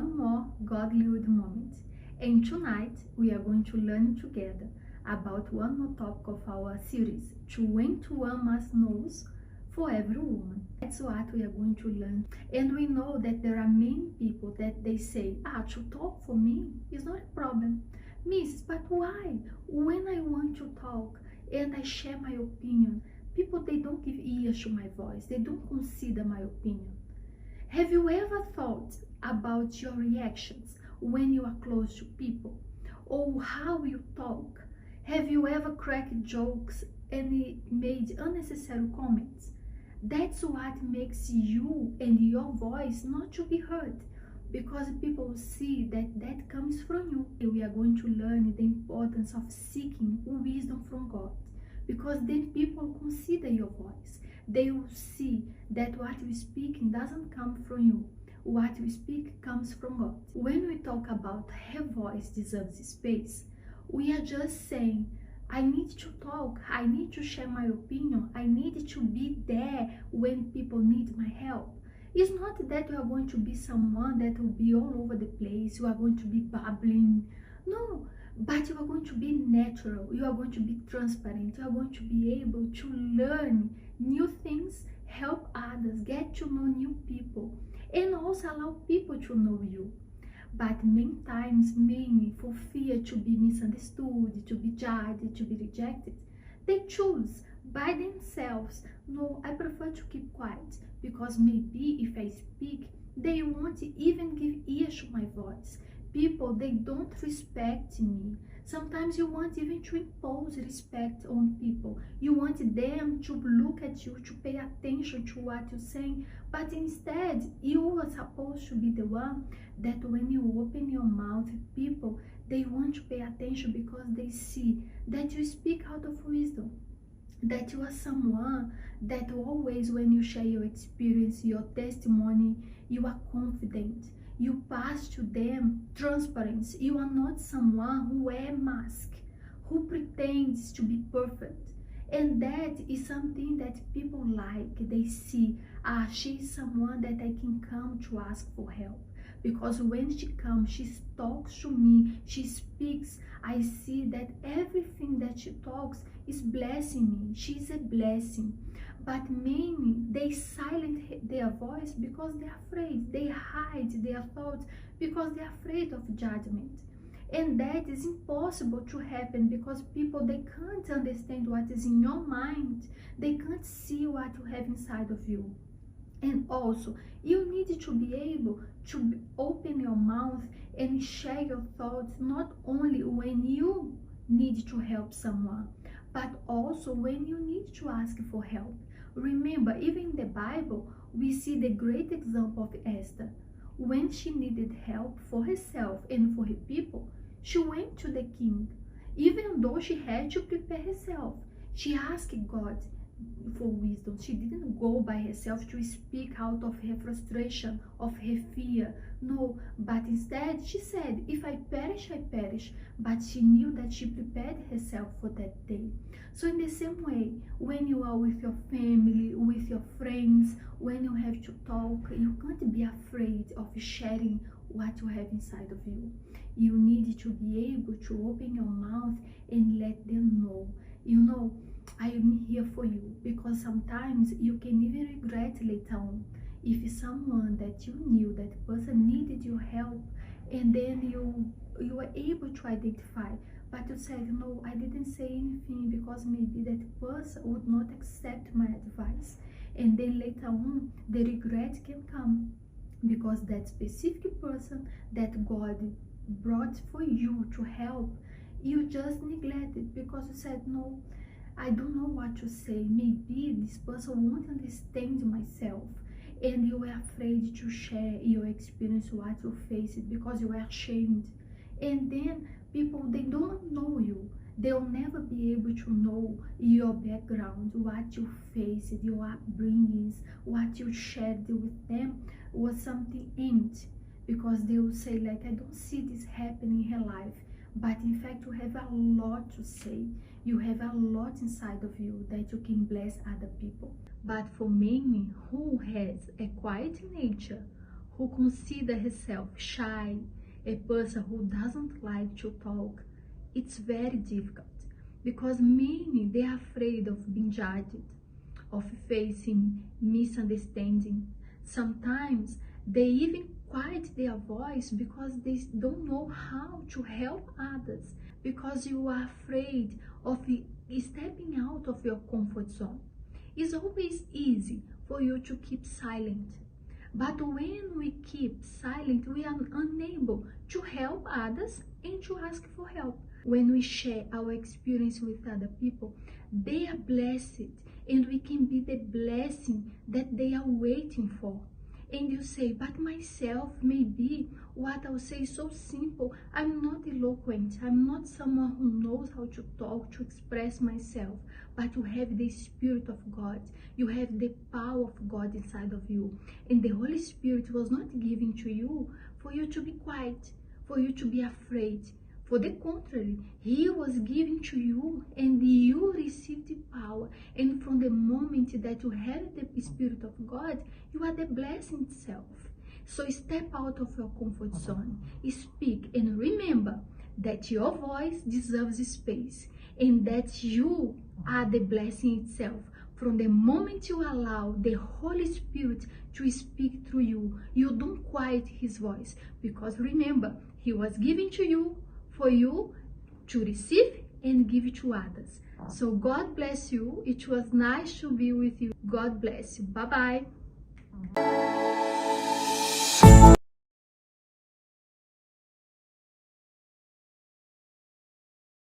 one more Godlywood moment. And tonight we are going to learn together about one more topic of our series, 21 must knows for every woman. That's what we are going to learn. And we know that there are many people that they say, to talk for me is not a problem. Miss, but why? When I want to talk and I share my opinion, people, they don't give ears to my voice. They don't consider my opinion. Have you ever thought about your reactions when you are close to people, or how you talk? Have you ever cracked jokes and made unnecessary comments? That's what makes you and your voice not to be heard, because people see that comes from you. We are going to learn the importance of seeking wisdom from God, because then people consider your voice. They will see that what you speaking doesn't come from you. What you speak comes from God. When we talk about her voice deserves space, we are just saying, I need to talk, I need to share my opinion, I need to be there when people need my help. It's not that you are going to be someone that will be all over the place, you are going to be babbling. No, but you are going to be natural, you are going to be transparent, you are going to be able to learn new things, help others, get to know new people, and also allow people to know you. But many times, many, for fear to be misunderstood, to be judged, to be rejected, they choose by themselves, no, I prefer to keep quiet, because maybe if I speak, they won't even give ears to my voice. People, they don't respect me. Sometimes you want even to impose respect on people. You want them to look at you, to pay attention to what you're saying, but instead you are supposed to be the one that when you open your mouth, people, they want to pay attention because they see that you speak out of wisdom, that you are someone that always, when you share your experience, your testimony, you are confident. You pass to them transparency. You are not someone who wears mask, who pretends to be perfect. And that is something that people like. They see, she is someone that I can come to ask for help. Because when she comes, she talks to me, she speaks, I see that everything that she talks is blessing me. She's a blessing. But many, they silence their voice because they're afraid. They hide their thoughts because they're afraid of judgment. And that is impossible to happen, because people, they can't understand what is in your mind. They can't see what you have inside of you. And also, you need to be able to open your mouth and share your thoughts, not only when you need to help someone, but also when you need to ask for help. Remember, even in the Bible, we see the great example of Esther. When she needed help for herself and for her people, she went to the king. Even though she had to prepare herself, she asked God for wisdom. She didn't go by herself to speak out of her frustration, of her fear. No, but instead she said, if I perish, I perish. But she knew that she prepared herself for that day. So in the same way, when you are with your family, with your friends, when you have to talk, you can't be afraid of sharing what you have inside of you. You need to be able to open your mouth and let them know, you know, I am here for you, because sometimes you can even regret later on if someone that you knew, that person needed your help, and then you were able to identify, but you said, no, I didn't say anything because maybe that person would not accept my advice. And then later on, the regret can come, because that specific person that God brought for you to help, you just neglected because you said, no, I don't know what to say. Maybe this person won't understand myself. And you were afraid to share your experience, what you faced, because you were ashamed. And then people, they don't know you. They'll never be able to know your background, what you faced, your upbringings, what you shared with them was something empty. Because they will say, like, I don't see this happening in her life. But in fact, you have a lot to say. You have a lot inside of you that you can bless other people. But for many who has a quiet nature, who considers herself shy, a person who doesn't like to talk, it's very difficult because many, they are afraid of being judged, of facing misunderstanding. Sometimes they even quiet their voice because they don't know how to help others, because you are afraid of stepping out of your comfort zone. It's always easy for you to keep silent. But when we keep silent, we are unable to help others and to ask for help. When we share our experience with other people, they are blessed and we can be the blessing that they are waiting for. And you say, but myself, maybe what I'll say is so simple. I'm not eloquent. I'm not someone who knows how to talk, to express myself. But you have the Spirit of God. You have the power of God inside of you. And the Holy Spirit was not given to you for you to be quiet, for you to be afraid. For the contrary, He was given to you and you received the power. And from the moment that you have the Spirit of God, you are the blessing itself. So step out of your comfort zone, speak, and remember that your voice deserves space and that you are the blessing itself. From the moment you allow the Holy Spirit to speak through you, you don't quiet His voice, because remember, He was given to you for you to receive and give it to others. So God bless you. It was nice to be with you. God bless you. Bye-bye.